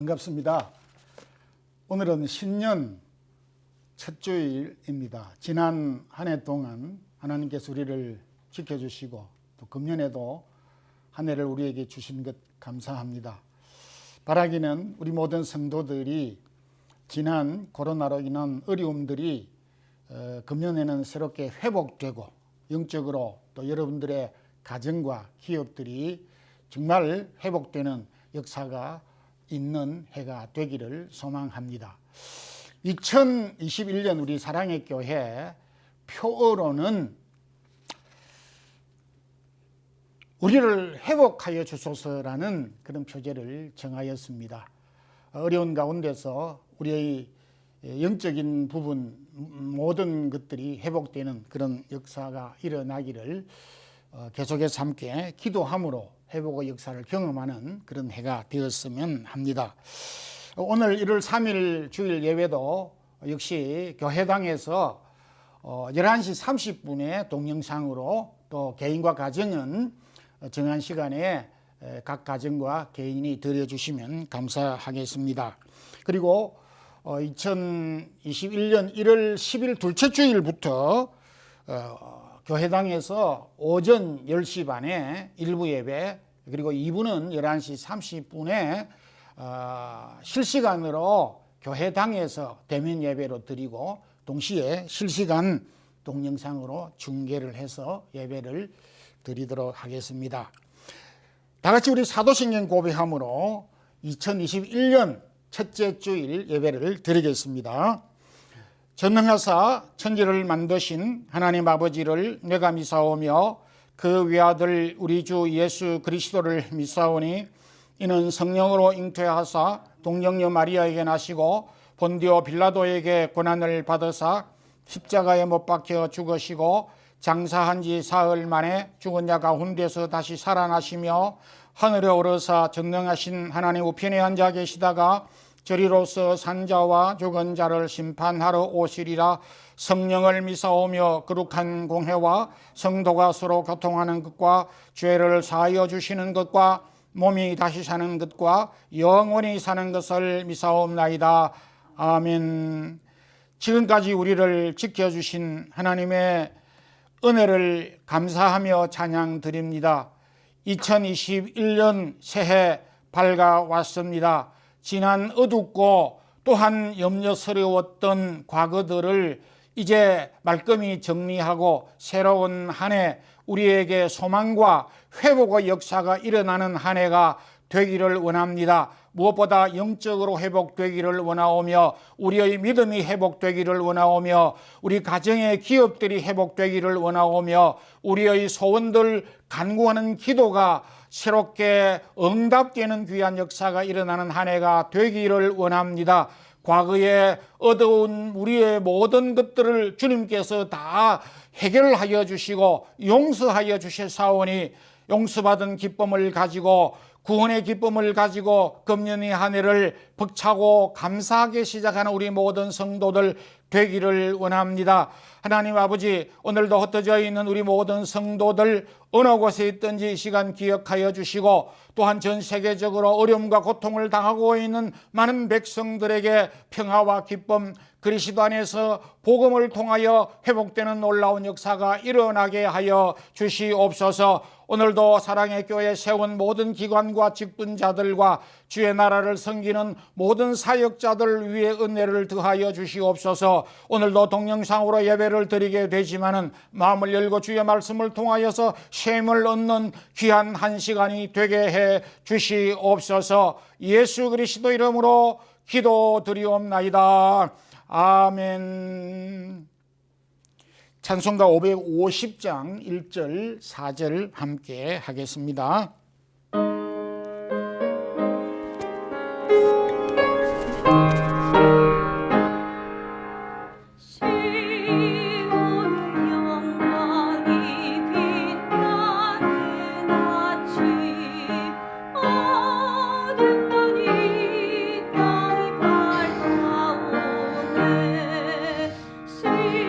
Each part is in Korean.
반갑습니다. 오늘은 신년 첫 주일입니다. 지난 한 해 동안 하나님께서 우리를 지켜주시고 또 금년에도 한 해를 우리에게 주신 것 감사합니다. 바라기는 우리 모든 성도들이 지난 코로나로 인한 어려움들이 금년에는 새롭게 회복되고 영적으로 또 여러분들의 가정과 기업들이 정말 회복되는 역사가 있는 해가 되기를 소망합니다. 2021년 우리 사랑의 교회 표어로는 우리를 회복하여 주소서라는 그런 표제를 정하였습니다. 어려운 가운데서 우리의 영적인 부분 모든 것들이 회복되는 그런 역사가 일어나기를 계속해서 함께 기도함으로 회복의 역사를 경험하는 그런 해가 되었으면 합니다. 오늘 1월 3일 주일 예배도 역시 교회당에서 11시 30분에 동영상으로 또 개인과 가정은 정한 시간에 각 가정과 개인이 드려주시면 감사하겠습니다. 그리고 2021년 1월 10일 둘째 주일부터 교회당에서 오전 10시 반에 1부 예배 그리고 2부는 11시 30분에 실시간으로 교회당에서 대면 예배로 드리고 동시에 실시간 동영상으로 중계를 해서 예배를 드리도록 하겠습니다. 다 같이 우리 사도신경 고백함으로 2021년 첫째 주일 예배를 드리겠습니다. 전능하사 천지를 만드신 하나님 아버지를 내가 미사오며 그 외아들 우리 주 예수 그리스도를 미사오니 이는 성령으로 잉태하사 동정녀 마리아에게 나시고 본디오 빌라도에게 고난을 받으사 십자가에 못 박혀 죽으시고 장사한 지 사흘 만에 죽은 자 가운데서 다시 살아나시며 하늘에 오르사 전능하신 하나님 우편에 앉아 계시다가 저리로서 산자와 죽은 자를 심판하러 오시리라. 성령을 미사오며 거룩한 공회와 성도가 서로 교통하는 것과 죄를 사하여 주시는 것과 몸이 다시 사는 것과 영원히 사는 것을 미사옵나이다. 아멘. 지금까지 우리를 지켜주신 하나님의 은혜를 감사하며 찬양 드립니다. 2021년 새해 밝아왔습니다. 지난 어둡고 또한 염려스러웠던 과거들을 이제 말끔히 정리하고 새로운 한 해 우리에게 소망과 회복의 역사가 일어나는 한 해가 되기를 원합니다. 무엇보다 영적으로 회복되기를 원하오며 우리의 믿음이 회복되기를 원하오며 우리 가정의 기업들이 회복되기를 원하오며 우리의 소원들 간구하는 기도가 새롭게 응답되는 귀한 역사가 일어나는 한 해가 되기를 원합니다. 과거에 어두운 우리의 모든 것들을 주님께서 다 해결하여 주시고 용서하여 주셨사오니 용서받은 기쁨을 가지고 구원의 기쁨을 가지고 금년의 한 해를 벅차고 감사하게 시작하는 우리 모든 성도들 되기를 원합니다. 하나님 아버지, 오늘도 흩어져 있는 우리 모든 성도들 어느 곳에 있든지 이 시간 기억하여 주시고 또한 전 세계적으로 어려움과 고통을 당하고 있는 많은 백성들에게 평화와 기쁨, 그리스도 안에서 복음을 통하여 회복되는 놀라운 역사가 일어나게 하여 주시옵소서. 오늘도 사랑의 교회 세운 모든 기관과 직분자들과 주의 나라를 섬기는 모든 사역자들 위에 은혜를 더하여 주시옵소서. 오늘도 동영상으로 예배를 드리게 되지만은 마음을 열고 주의 말씀을 통하여서 쉼을 얻는 귀한 한 시간이 되게 해 주시옵소서. 예수 그리스도 이름으로 기도드리옵나이다. 아멘. 찬송가 550장 1절 4절 함께 하겠습니다.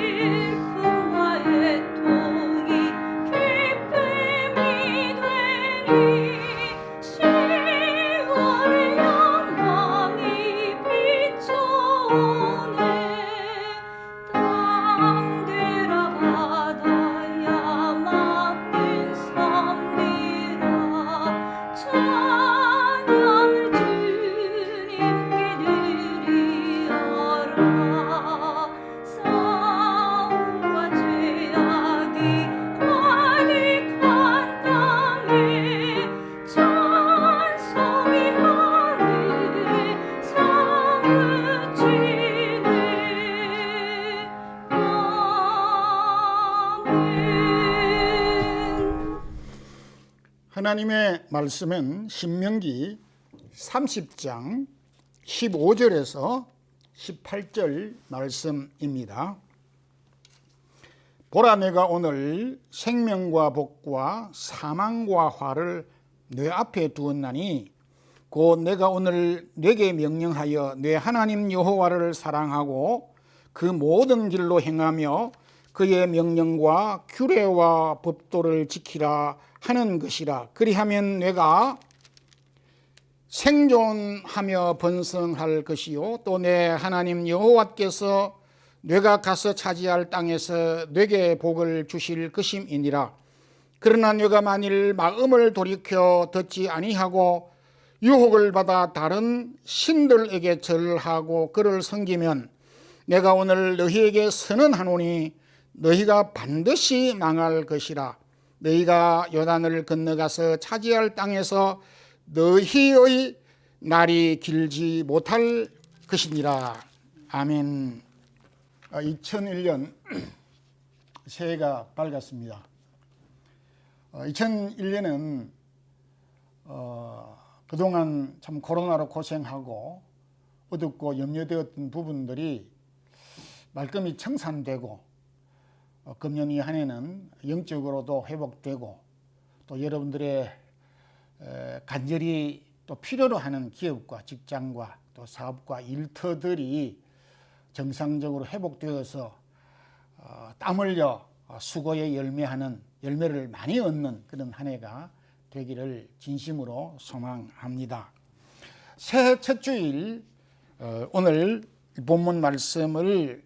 슬픔과 애통이 기쁨이 되리 하나님의 말씀은 신명기 30장 15절에서 18절 말씀입니다. 보라, 내가 오늘 생명과 복과 사망과 화를 내 앞에 두었나니 곧 내가 오늘 네게 명령하여 내 하나님 여호와를 사랑하고 그 모든 길로 행하며 그의 명령과 규례와 법도를 지키라 하는 것이라. 그리하면 내가 생존하며 번성할 것이요 또 내 하나님 여호와께서 내가 가서 차지할 땅에서 내게 복을 주실 것임이니라. 그러나 내가 만일 마음을 돌이켜 듣지 아니하고 유혹을 받아 다른 신들에게 절하고 그를 섬기면 내가 오늘 너희에게 선언하노니 너희가 반드시 망할 것이라. 너희가 요단을 건너가서 차지할 땅에서 너희의 날이 길지 못할 것이니라. 아멘. 2001년 새해가 밝았습니다. 2001년은 그동안 참 코로나로 고생하고 어둡고 염려되었던 부분들이 말끔히 청산되고 금년 이 한 해는 영적으로도 회복되고 또 여러분들의 간절히 또 필요로 하는 기업과 직장과 또 사업과 일터들이 정상적으로 회복되어서 땀 흘려 수고의 열매를 많이 얻는 그런 한 해가 되기를 진심으로 소망합니다. 새해 첫 주일 오늘 본문 말씀을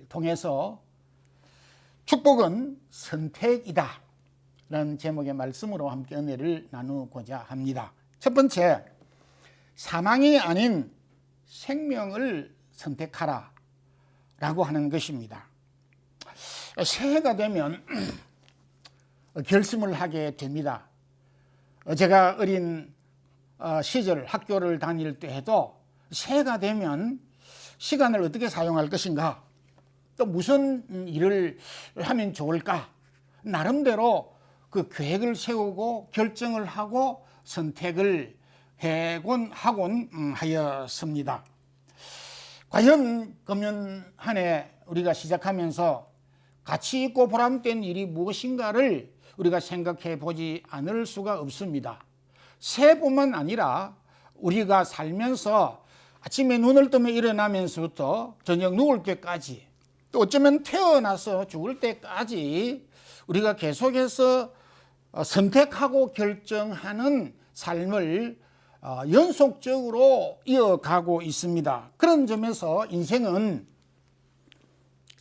통해서 축복은 선택이다 라는 제목의 말씀으로 함께 은혜를 나누고자 합니다. 첫 번째, 사망이 아닌 생명을 선택하라 라고 하는 것입니다. 새해가 되면 결심을 하게 됩니다. 제가 어린 시절 학교를 다닐 때에도 새해가 되면 시간을 어떻게 사용할 것인가, 또 무슨 일을 하면 좋을까, 나름대로 그 계획을 세우고 결정을 하고 선택을 하곤 하였습니다. 과연 금년 한 해 우리가 시작하면서 가치 있고 보람된 일이 무엇인가를 우리가 생각해 보지 않을 수가 없습니다. 새해뿐만 아니라 우리가 살면서 아침에 눈을 뜨며 일어나면서부터 저녁 누울 때까지, 또 어쩌면 태어나서 죽을 때까지 우리가 계속해서 선택하고 결정하는 삶을 연속적으로 이어가고 있습니다. 그런 점에서 인생은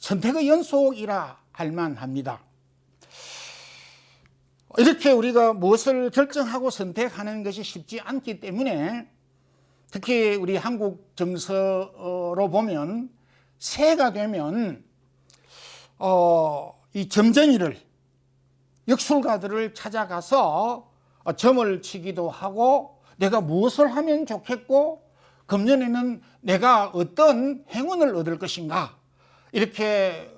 선택의 연속이라 할 만합니다. 이렇게 우리가 무엇을 결정하고 선택하는 것이 쉽지 않기 때문에 특히 우리 한국 정서로 보면 새해가 되면 이 점쟁이를, 역술가들을 찾아가서 점을 치기도 하고 내가 무엇을 하면 좋겠고 금년에는 내가 어떤 행운을 얻을 것인가 이렇게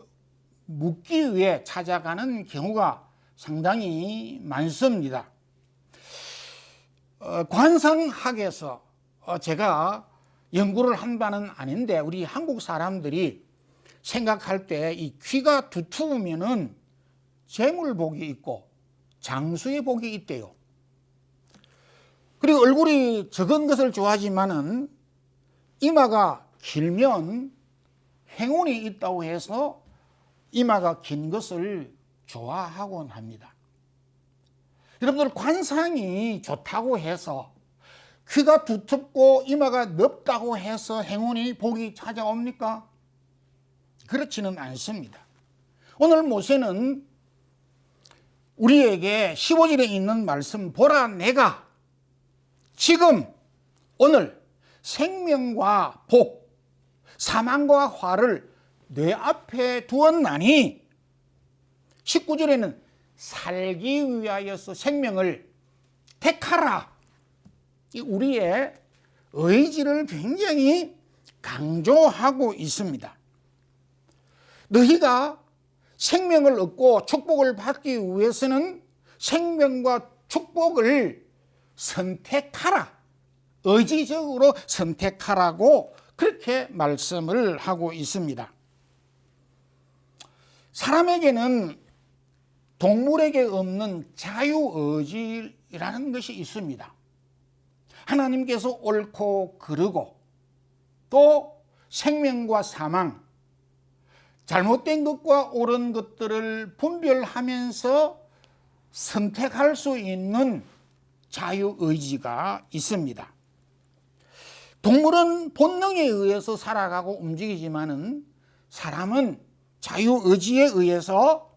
묻기 위해 찾아가는 경우가 상당히 많습니다. 관상학에서 제가 연구를 한 바는 아닌데 우리 한국 사람들이 생각할 때 이 귀가 두터우면은 재물복이 있고 장수의 복이 있대요. 그리고 얼굴이 적은 것을 좋아하지만은 이마가 길면 행운이 있다고 해서 이마가 긴 것을 좋아하곤 합니다. 여러분들, 관상이 좋다고 해서 귀가 두텁고 이마가 넓다고 해서 행운이 복이 찾아옵니까? 그렇지는 않습니다. 오늘 모세는 우리에게 15절에 있는 말씀, 보라, 내가 지금 오늘 생명과 복, 사망과 화를 내 앞에 두었나니, 19절에는 살기 위하여서 생명을 택하라. 우리의 의지를 굉장히 강조하고 있습니다. 너희가 생명을 얻고 축복을 받기 위해서는 생명과 축복을 선택하라, 의지적으로 선택하라고 그렇게 말씀을 하고 있습니다. 사람에게는 동물에게 없는 자유의지라는 것이 있습니다. 하나님께서 옳고 그르고 또 생명과 사망, 잘못된 것과 옳은 것들을 분별하면서 선택할 수 있는 자유의지가 있습니다. 동물은 본능에 의해서 살아가고 움직이지만은 사람은 자유의지에 의해서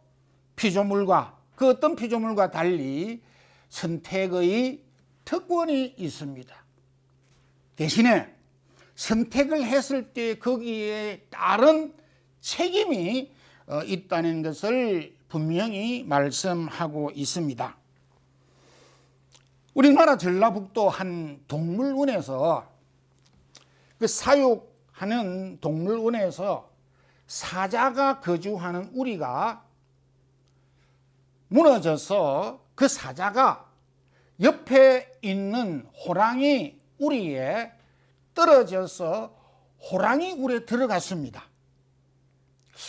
피조물과 그 어떤 피조물과 달리 선택의 특권이 있습니다. 대신에 선택을 했을 때 거기에 따른 책임이 있다는 것을 분명히 말씀하고 있습니다. 우리나라 전라북도 한 동물원에서 그 사육하는 동물원에서 사자가 거주하는 우리가 무너져서 그 사자가 옆에 있는 호랑이 우리에 떨어져서 호랑이 굴에 들어갔습니다.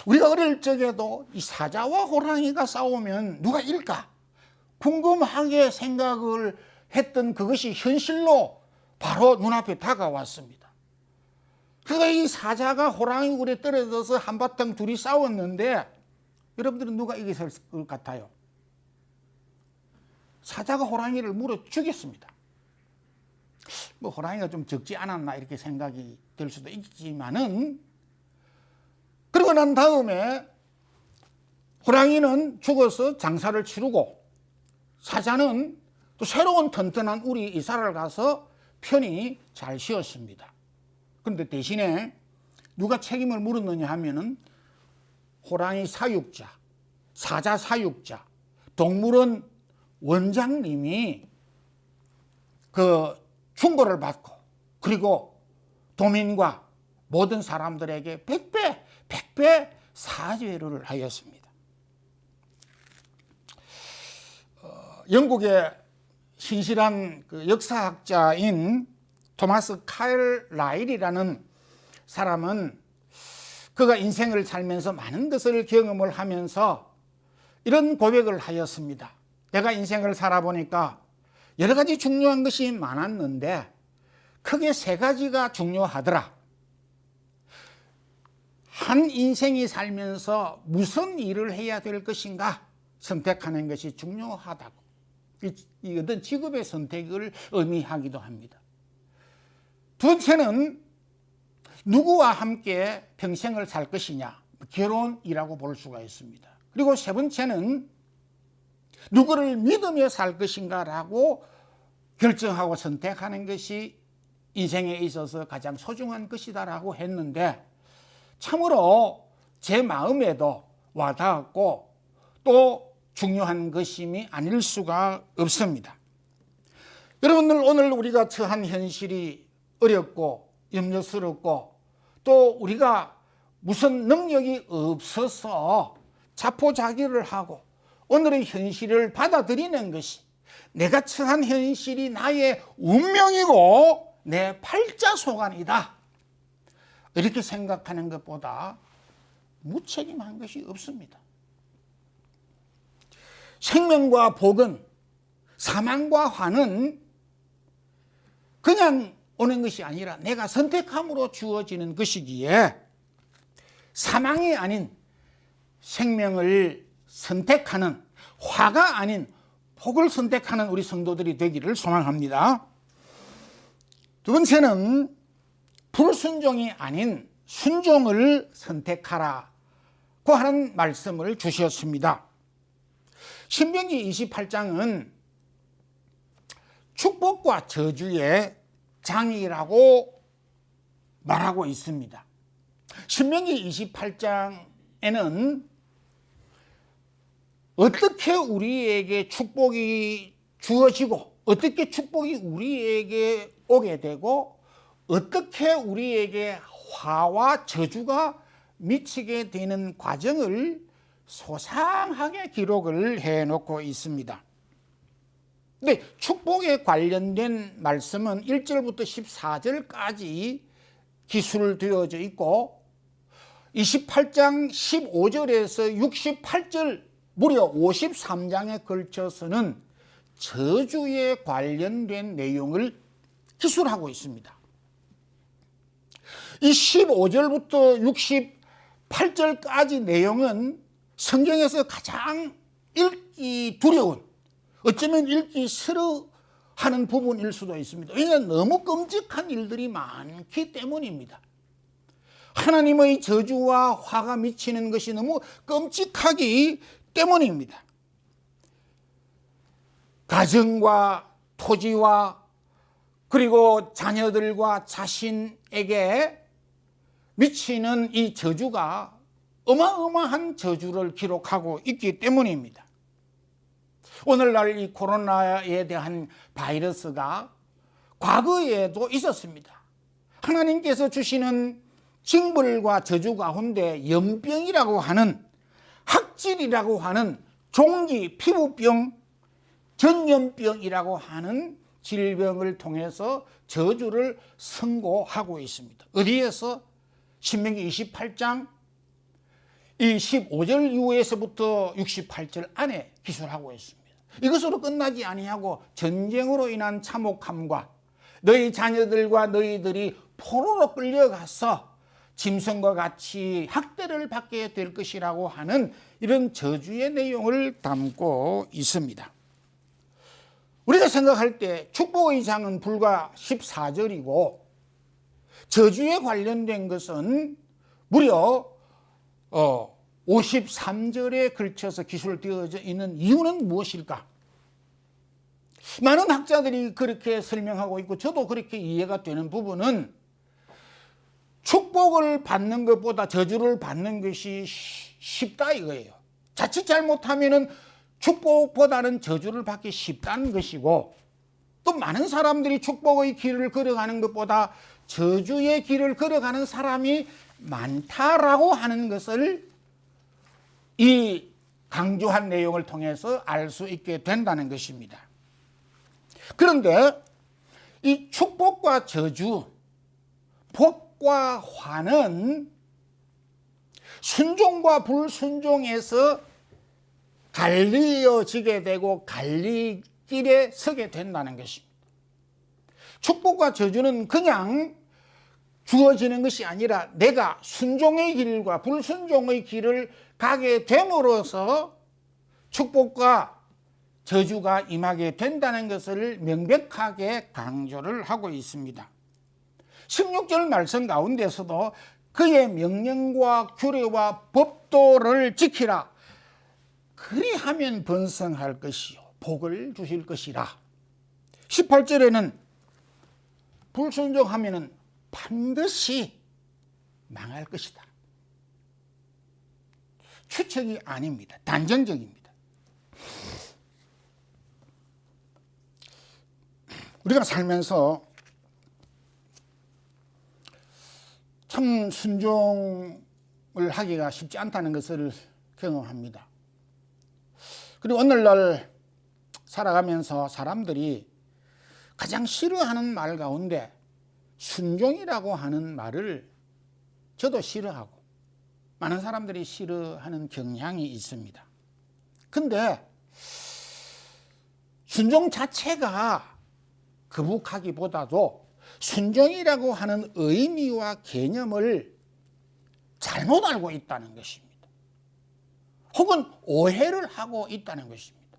우리가 어릴 적에도 이 사자와 호랑이가 싸우면 누가 이길까 궁금하게 생각을 했던 그것이 현실로 바로 눈앞에 다가왔습니다. 그러니까 이 사자가 호랑이 굴에 떨어져서 한바탕 둘이 싸웠는데 여러분들은 누가 이겼을 것 같아요? 사자가 호랑이를 물어 죽였습니다. 뭐 호랑이가 좀 적지 않았나 이렇게 생각이 될 수도 있지만은, 그러고 난 다음에 호랑이는 죽어서 장사를 치르고 사자는 또 새로운 튼튼한 우리 이사를 가서 편히 잘 쉬었습니다. 그런데 대신에 누가 책임을 물었느냐 하면은 호랑이 사육자, 사자 사육자, 동물원 원장님이 그 충고를 받고 그리고 도민과 모든 사람들에게 100배 사죄를 하였습니다. 영국의 신실한 그 역사학자인 토마스 칼라일이라는 사람은 그가 인생을 살면서 많은 것을 경험을 하면서 이런 고백을 하였습니다. 내가 인생을 살아보니까 여러 가지 중요한 것이 많았는데 크게 세 가지가 중요하더라. 한 인생이 살면서 무슨 일을 해야 될 것인가 선택하는 것이 중요하다고. 이 어떤 직업의 선택을 의미하기도 합니다. 두 번째는 누구와 함께 평생을 살 것이냐, 결혼이라고 볼 수가 있습니다. 그리고 세 번째는 누구를 믿으며 살 것인가라고 결정하고 선택하는 것이 인생에 있어서 가장 소중한 것이다라고 했는데, 참으로 제 마음에도 와닿았고 또 중요한 것임이 아닐 수가 없습니다. 여러분들, 오늘 우리가 처한 현실이 어렵고 염려스럽고 또 우리가 무슨 능력이 없어서 자포자기를 하고 오늘의 현실을 받아들이는 것이 내가 처한 현실이 나의 운명이고 내 팔자소관이다, 이렇게 생각하는 것보다 무책임한 것이 없습니다. 생명과 복은, 사망과 환은 그냥 오는 것이 아니라 내가 선택함으로 주어지는 것이기에 사망이 아닌 생명을 선택하는, 화가 아닌 복을 선택하는 우리 성도들이 되기를 소망합니다. 두 번째는 불순종이 아닌 순종을 선택하라고 하는 말씀을 주셨습니다. 신명기 28장은 축복과 저주의 장이라고 말하고 있습니다. 신명기 28장에는 어떻게 우리에게 축복이 주어지고 어떻게 축복이 우리에게 오게 되고 어떻게 우리에게 화와 저주가 미치게 되는 과정을 소상하게 기록을 해놓고 있습니다. 근데 축복에 관련된 말씀은 1절부터 14절까지 기술되어져 있고 28장 15절에서 68절 무려 53장에 걸쳐서는 저주에 관련된 내용을 기술하고 있습니다. 이 15절부터 68절까지 내용은 성경에서 가장 읽기 두려운, 어쩌면 읽기 싫어하는 부분일 수도 있습니다. 왜냐하면 너무 끔찍한 일들이 많기 때문입니다. 하나님의 저주와 화가 미치는 것이 너무 끔찍하기 때문입니다. 가정과 토지와 그리고 자녀들과 자신에게 미치는 이 저주가 어마어마한 저주를 기록하고 있기 때문입니다. 오늘날 이 코로나에 대한 바이러스가 과거에도 있었습니다. 하나님께서 주시는 징벌과 저주 가운데 연병이라고 하는, 학질이라고 하는 종기, 피부병, 전염병이라고 하는 질병을 통해서 저주를 선고하고 있습니다. 어디에서? 신명기 28장 이 15절 이후에서부터 68절 안에 기술하고 있습니다. 이것으로 끝나지 아니하고 전쟁으로 인한 참혹함과 너희 자녀들과 너희들이 포로로 끌려가서 짐승과 같이 학대를 받게 될 것이라고 하는 이런 저주의 내용을 담고 있습니다. 우리가 생각할 때 축복의 장은 불과 14절이고 저주에 관련된 것은 무려 53절에 걸쳐서 기술되어져 있는 이유는 무엇일까? 많은 학자들이 그렇게 설명하고 있고 저도 그렇게 이해가 되는 부분은 축복을 받는 것보다 저주를 받는 것이 쉽다 이거예요. 자칫 잘못하면은 축복보다는 저주를 받기 쉽다는 것이고, 또 많은 사람들이 축복의 길을 걸어가는 것보다 저주의 길을 걸어가는 사람이 많다라고 하는 것을 이 강조한 내용을 통해서 알 수 있게 된다는 것입니다. 그런데 이 축복과 저주, 복과 화는 순종과 불순종에서 갈리어지게 되고 갈리길에 서게 된다는 것입니다. 축복과 저주는 그냥 주어지는 것이 아니라 내가 순종의 길과 불순종의 길을 가게 됨으로써 축복과 저주가 임하게 된다는 것을 명백하게 강조를 하고 있습니다. 16절 말씀 가운데서도 그의 명령과 규례와 법도를 지키라. 그리하면 번성할 것이요 복을 주실 것이라. 18절에는 불순종하면 반드시 망할 것이다. 추측이 아닙니다. 단정적입니다. 우리가 살면서 참 순종을 하기가 쉽지 않다는 것을 경험합니다. 그리고 오늘날 살아가면서 사람들이 가장 싫어하는 말 가운데 순종이라고 하는 말을 저도 싫어하고 많은 사람들이 싫어하는 경향이 있습니다. 근데 순종 자체가 거북하기보다도 순종이라고 하는 의미와 개념을 잘못 알고 있다는 것입니다. 혹은 오해를 하고 있다는 것입니다.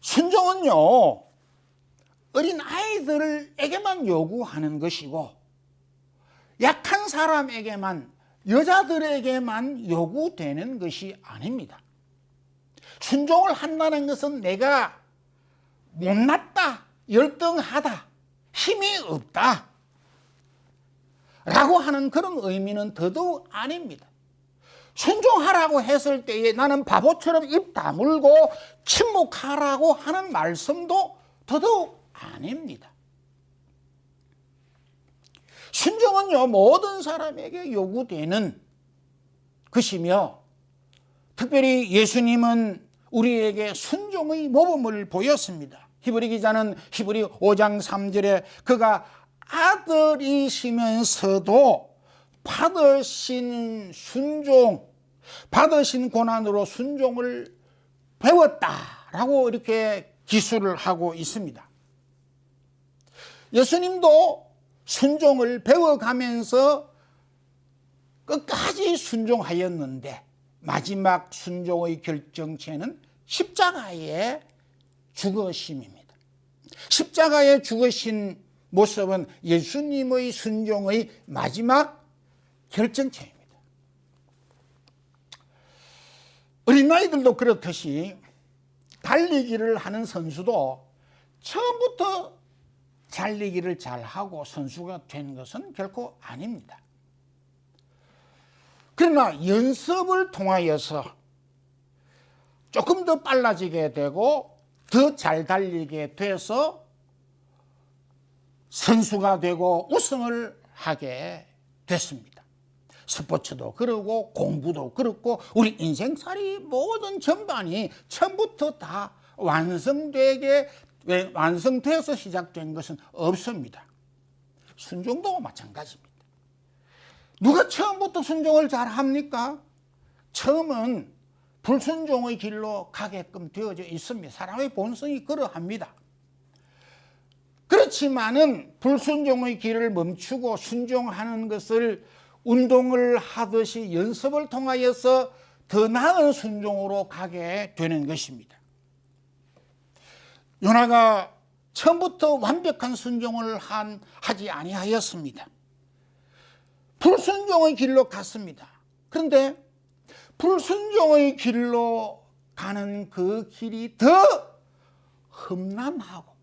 순종은요, 어린 아이들에게만 요구하는 것이고 약한 사람에게만, 여자들에게만 요구되는 것이 아닙니다. 순종을 한다는 것은 내가 못났다, 열등하다, 힘이 없다 라고 하는 그런 의미는 더더욱 아닙니다. 순종하라고 했을 때에 나는 바보처럼 입 다물고 침묵하라고 하는 말씀도 더더욱 아닙니다. 순종은요, 모든 사람에게 요구되는 것이며, 특별히 예수님은 우리에게 순종의 모범을 보였습니다. 히브리 기자는 히브리 5장 3절에 그가 아들이시면서도 받으신 순종, 받으신 고난으로 순종을 배웠다라고 이렇게 기술을 하고 있습니다. 예수님도 순종을 배워가면서 끝까지 순종하였는데 마지막 순종의 결정체는 십자가의 죽으심입니다. 십자가의 죽으신 모습은 예수님의 순종의 마지막 결정체입니다. 어린아이들도 그렇듯이 달리기를 하는 선수도 처음부터 달리기를 잘하고 선수가 된 것은 결코 아닙니다. 그러나 연습을 통하여서 조금 더 빨라지게 되고 더 잘 달리게 돼서 선수가 되고 우승을 하게 됐습니다. 스포츠도 그러고 공부도 그렇고 우리 인생살이 모든 전반이 처음부터 다 완성돼서 시작된 것은 없습니다. 순종도 마찬가지입니다. 누가 처음부터 순종을 잘 합니까? 처음은 불순종의 길로 가게끔 되어져 있습니다. 사람의 본성이 그러합니다. 그렇지만은 불순종의 길을 멈추고 순종하는 것을 운동을 하듯이 연습을 통하여서 더 나은 순종으로 가게 되는 것입니다. 요나가 처음부터 완벽한 순종을 하지 아니하였습니다. 불순종의 길로 갔습니다. 그런데 불순종의 길로 가는 그 길이 더 험난하고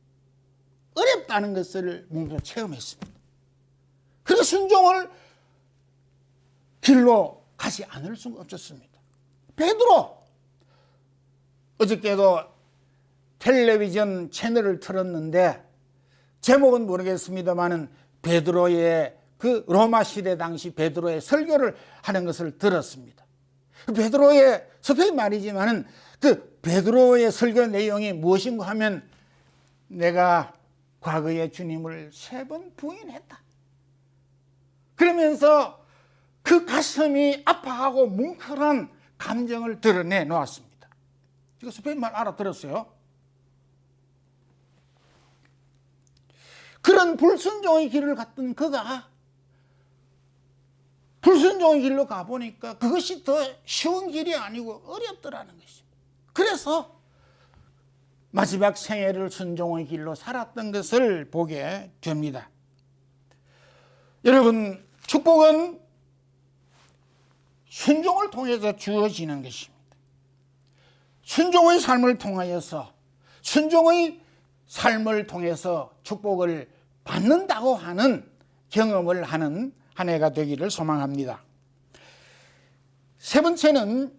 어렵다는 것을 몸소 체험했습니다. 그래서 순종을 길로 가지 않을 수가 없었습니다. 베드로, 어저께도 텔레비전 채널을 틀었는데 제목은 모르겠습니다만은 베드로의 그 로마 시대 당시 베드로의 설교를 하는 것을 들었습니다. 베드로의 서편이 말이지만은 그 베드로의 설교 내용이 무엇인가 하면 내가 과거에 주님을 3번 부인했다. 그러면서 그 가슴이 아파하고 뭉클한 감정을 드러내 놓았습니다. 이거 스페인 말 알아들었어요? 그런 불순종의 길을 갔던 그가 불순종의 길로 가보니까 그것이 더 쉬운 길이 아니고 어렵더라는 것입니다. 그래서 마지막 생애를 순종의 길로 살았던 것을 보게 됩니다. 여러분, 축복은 순종을 통해서 주어지는 것입니다. 순종의 삶을 통하여서 순종의 삶을 통해서 축복을 받는다고 하는 경험을 하는 한 해가 되기를 소망합니다. 세 번째는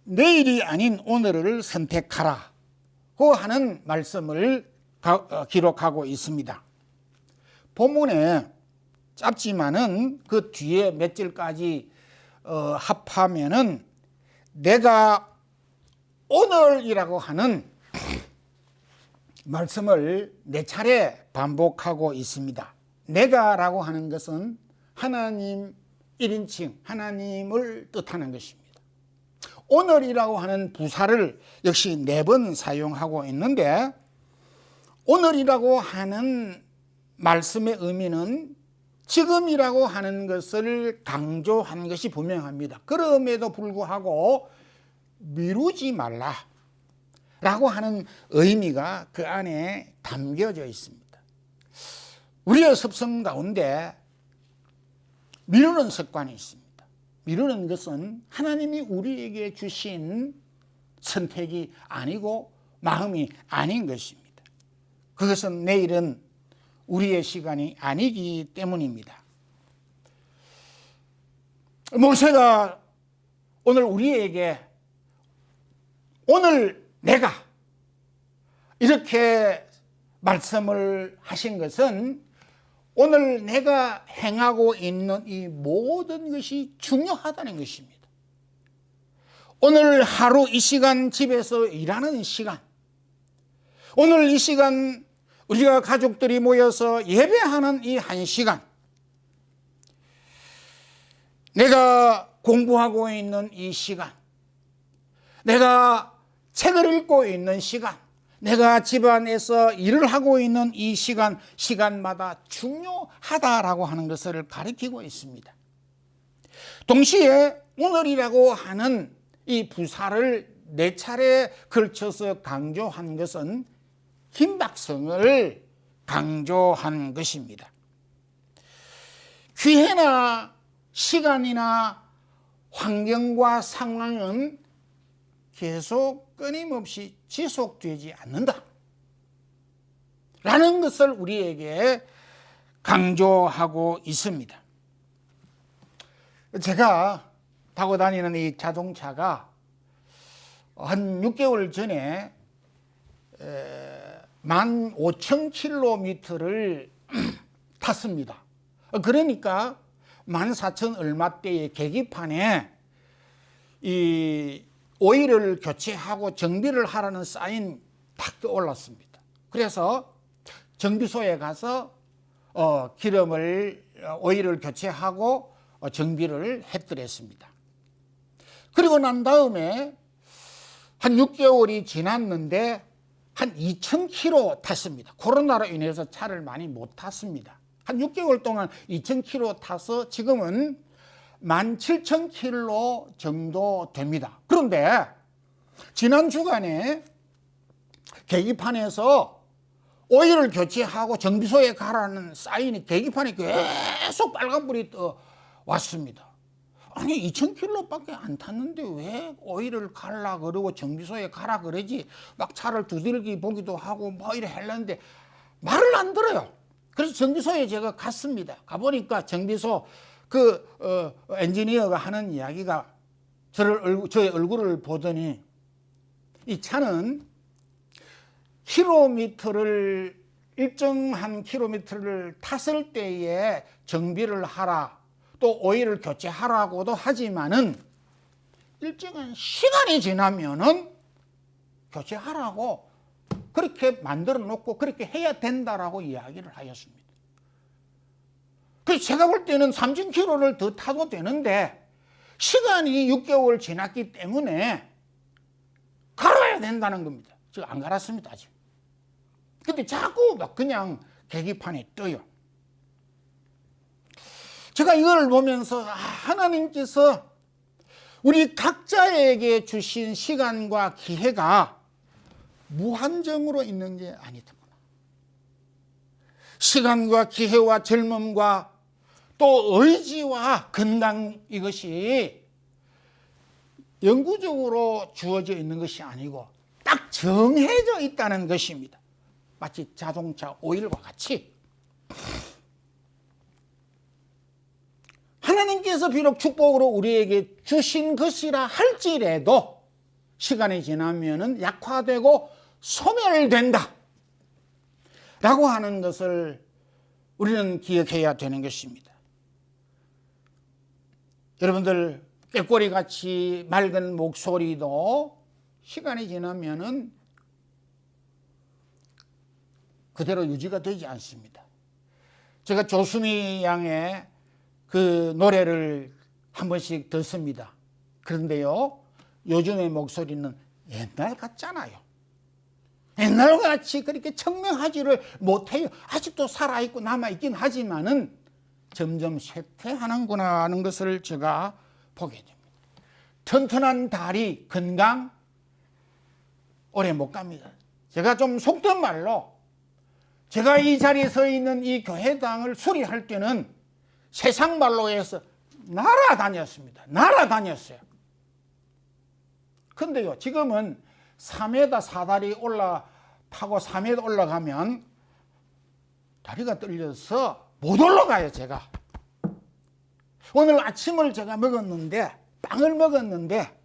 내일이 아닌 오늘을 선택하라고 하는 말씀을 기록하고 있습니다. 본문에 짧지만은 그 뒤에 몇 절까지 합하면은 내가 오늘이라고 하는 말씀을 4차례 반복하고 있습니다. 내가라고 하는 것은 하나님 1인칭 하나님을 뜻하는 것입니다. 오늘이라고 하는 부사를 역시 4번 사용하고 있는데 오늘이라고 하는 말씀의 의미는 지금이라고 하는 것을 강조한 것이 분명합니다. 그럼에도 불구하고 미루지 말라 라고 하는 의미가 그 안에 담겨져 있습니다. 우리의 습성 가운데 미루는 습관이 있습니다. 미루는 것은 하나님이 우리에게 주신 선택이 아니고 마음이 아닌 것입니다. 그것은 내일은 우리의 시간이 아니기 때문입니다. 모세가 오늘 우리에게 오늘 내가 이렇게 말씀을 하신 것은 오늘 내가 행하고 있는 이 모든 것이 중요하다는 것입니다. 오늘 하루 이 시간 집에서 일하는 시간, 오늘 이 시간 우리가 가족들이 모여서 예배하는 이 한 시간, 내가 공부하고 있는 이 시간, 내가 책을 읽고 있는 시간, 내가 집안에서 일을 하고 있는 이 시간, 시간마다 중요하다라고 하는 것을 가리키고 있습니다. 동시에 오늘이라고 하는 이 부사를 4차례 걸쳐서 강조한 것은 긴박성을 강조한 것입니다. 기회나 시간이나 환경과 상황은 계속 끊임없이 지속되지 않는다 라는 것을 우리에게 강조하고 있습니다. 제가 타고 다니는 이 자동차가 한 6개월 전에 15,000km를 탔습니다. 그러니까 14,000 얼마대의 계기판에 이 오일을 교체하고 정비를 하라는 사인 딱 올랐습니다. 그래서 정비소에 가서 오일을 교체하고 정비를 했더랬습니다. 그리고 난 다음에 한 6개월이 지났는데 한 2,000km 탔습니다. 코로나로 인해서 차를 많이 못 탔습니다. 한 6개월 동안 2,000km 타서 지금은 17,000km 정도 됩니다. 그런데 지난 주간에 계기판에서 오일을 교체하고 정비소에 가라는 사인이 계기판에 계속 빨간불이 떠 왔습니다. 아니 2,000km밖에 안 탔는데 왜 오일을 갈라 그러고 정비소에 가라 그러지, 막 차를 두들기 보기도 하고 뭐 이래 했는데 말을 안 들어요. 그래서 정비소에 제가 갔습니다. 가보니까 정비소 엔지니어가 하는 이야기가 저의 얼굴을 보더니 이 차는 일정한 킬로미터를 탔을 때에 정비를 하라, 또 오일을 교체하라고도 하지만은 일정한 시간이 지나면은 교체하라고 그렇게 만들어 놓고 그렇게 해야 된다라고 이야기를 하였습니다. 그래서 제가 볼 때는 3,000km를 더 타도 되는데 시간이 6개월 지났기 때문에 갈아야 된다는 겁니다. 제가 안 갈았습니다, 아직. 근데 자꾸 막 그냥 계기판에 떠요. 제가 이걸 보면서 하나님께서 우리 각자에게 주신 시간과 기회가 무한정으로 있는 게 아니더구나. 시간과 기회와 젊음과 또 의지와 건강, 이것이 영구적으로 주어져 있는 것이 아니고 딱 정해져 있다는 것입니다. 마치 자동차 오일과 같이 하나님께서 비록 축복으로 우리에게 주신 것이라 할지라도 시간이 지나면은 약화되고 소멸된다 라고 하는 것을 우리는 기억해야 되는 것입니다. 여러분들, 꾀꼬리같이 맑은 목소리도 시간이 지나면은 그대로 유지가 되지 않습니다. 제가 조수미 양의 그 노래를 한 번씩 듣습니다. 그런데요, 요즘의 목소리는 옛날 같잖아요. 옛날같이 그렇게 청명하지를 못해요. 아직도 살아있고 남아있긴 하지만은 점점 쇠퇴하는구나 하는 것을 제가 보게 됩니다. 튼튼한 다리, 건강 오래 못 갑니다. 제가 좀 속된 말로, 제가 이 자리에 서 있는 이 교회당을 수리할 때는 세상 말로 해서 날아다녔습니다. 날아다녔어요. 근데요, 지금은 3m 사다리 타고 3m 올라가면 다리가 떨려서 못 올라가요, 제가. 오늘 아침을 제가 빵을 먹었는데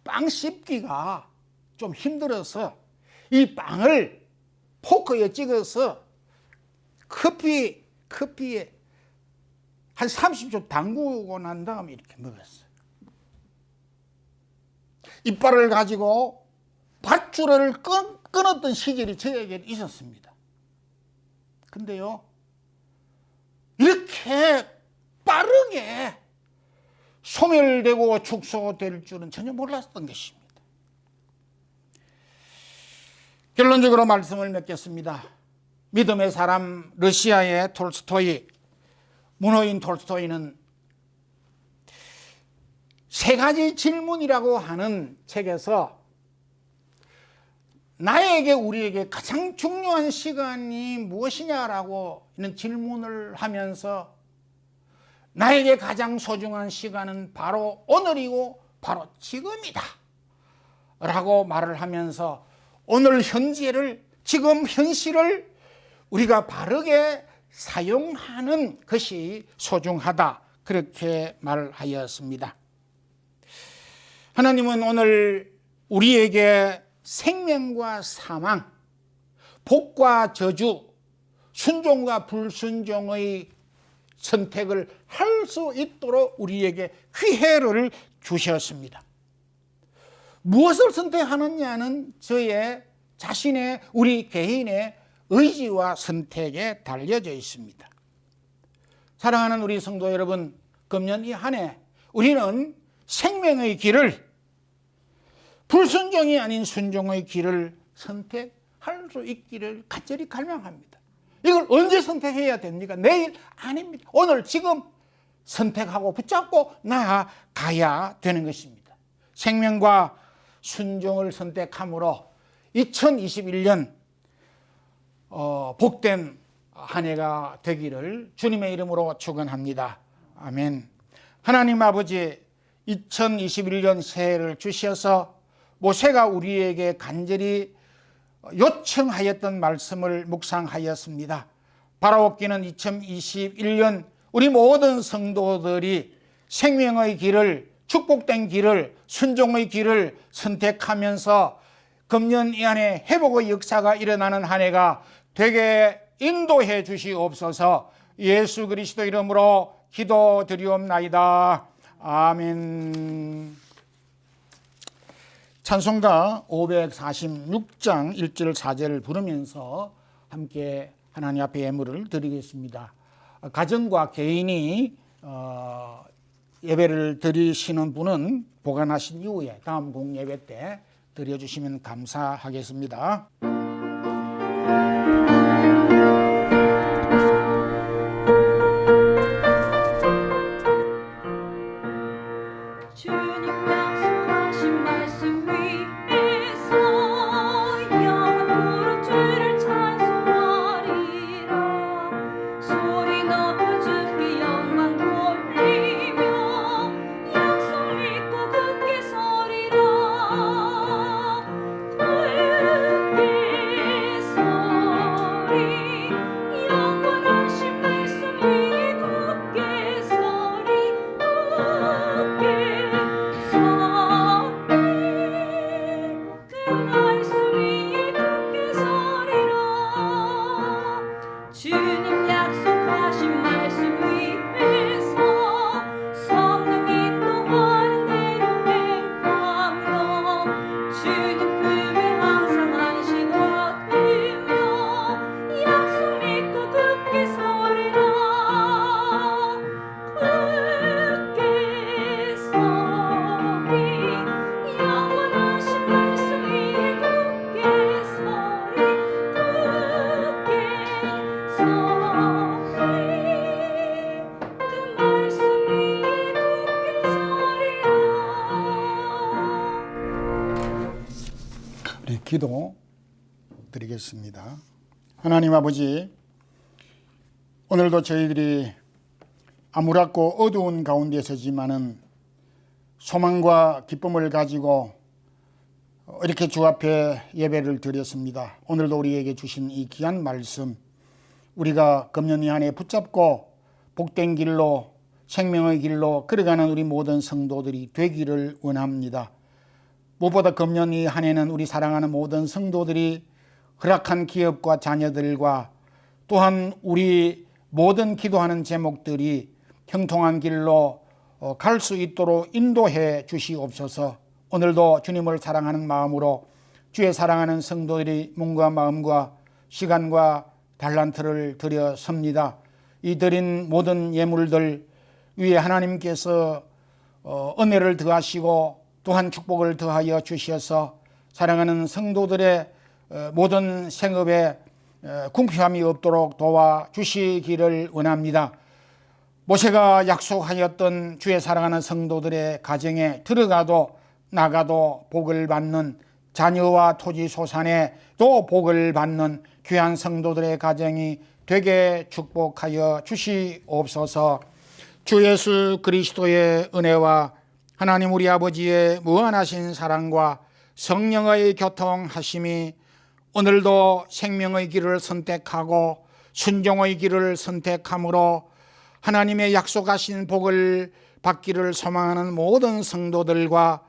빵 씹기가 좀 힘들어서 이 빵을 포크에 찍어서 커피에 한 30초 담그고 난 다음에 이렇게 먹었어요. 이빨을 가지고 밧줄을 끊었던 시절이 저에게 있었습니다. 근데요, 이렇게 빠르게 소멸되고 축소될 줄은 전혀 몰랐던 것입니다. 결론적으로 말씀을 맺겠습니다. 믿음의 사람 러시아의 톨스토이, 문호인 톨스토이는 세 가지 질문이라고 하는 책에서 나에게, 우리에게 가장 중요한 시간이 무엇이냐라고 하는 질문을 하면서 나에게 가장 소중한 시간은 바로 오늘이고 바로 지금이다 라고 말을 하면서 오늘 현재를, 지금 현실을 우리가 바르게 사용하는 것이 소중하다, 그렇게 말하였습니다. 하나님은 오늘 우리에게 생명과 사망, 복과 저주, 순종과 불순종의 선택을 할 수 있도록 우리에게 기회를 주셨습니다. 무엇을 선택하느냐는 저의 자신의, 우리 개인의 의지와 선택에 달려져 있습니다. 사랑하는 우리 성도 여러분, 금년 이 한 해 우리는 생명의 길을, 불순종이 아닌 순종의 길을 선택할 수 있기를 간절히 갈망합니다. 이걸 언제 선택해야 됩니까? 내일 아닙니다. 오늘 지금 선택하고 붙잡고 나아가야 되는 것입니다. 생명과 순종을 선택함으로 2021년 복된 한 해가 되기를 주님의 이름으로 축원합니다. 아멘. 하나님 아버지, 2021년 새해를 주셔서 모세가 우리에게 간절히 요청하였던 말씀을 묵상하였습니다. 바라옵기는 2021년 우리 모든 성도들이 생명의 길을, 축복된 길을, 순종의 길을 선택하면서 금년 이 안에 회복의 역사가 일어나는 한 해가 되게 인도해 주시옵소서. 예수 그리스도 이름으로 기도드리옵나이다. 아멘. 찬송가 546장 1절 4절을 부르면서 함께 하나님 앞에 예물을 드리겠습니다. 가정과 개인이 예배를 드리시는 분은 보관하신 이후에 다음 공예배 때 드려주시면 감사하겠습니다. 기도 드리겠습니다. 하나님 아버지, 오늘도 저희들이 암울하고 어두운 가운데 서지만은 소망과 기쁨을 가지고 이렇게 주 앞에 예배를 드렸습니다. 오늘도 우리에게 주신 이 귀한 말씀, 우리가 금년 이 한 해 붙잡고 복된 길로, 생명의 길로 걸어가는 우리 모든 성도들이 되기를 원합니다. 무엇보다 금년 이 한 해는 우리 사랑하는 모든 성도들이 허락한 기업과 자녀들과 또한 우리 모든 기도하는 제목들이 형통한 길로 갈 수 있도록 인도해 주시옵소서. 오늘도 주님을 사랑하는 마음으로 주의 사랑하는 성도들이 몸과 마음과 시간과 달란트를 드려 섭니다. 이 드린 모든 예물들 위에 하나님께서 은혜를 더하시고 또한 축복을 더하여 주셔서 사랑하는 성도들의 모든 생업에 궁핍함이 없도록 도와주시기를 원합니다. 모세가 약속하였던 주의 사랑하는 성도들의 가정에 들어가도 나가도 복을 받는, 자녀와 토지 소산에 또 복을 받는 귀한 성도들의 가정이 되게 축복하여 주시옵소서. 주 예수 그리스도의 은혜와 하나님 우리 아버지의 무한하신 사랑과 성령의 교통하심이 오늘도 생명의 길을 선택하고 순종의 길을 선택함으로 하나님의 약속하신 복을 받기를 소망하는 모든 성도들과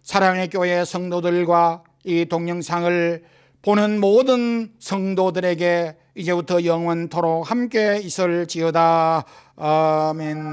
사랑의 교회 성도들과 이 동영상을 보는 모든 성도들에게 이제부터 영원토록 함께 있을지어다. 아멘.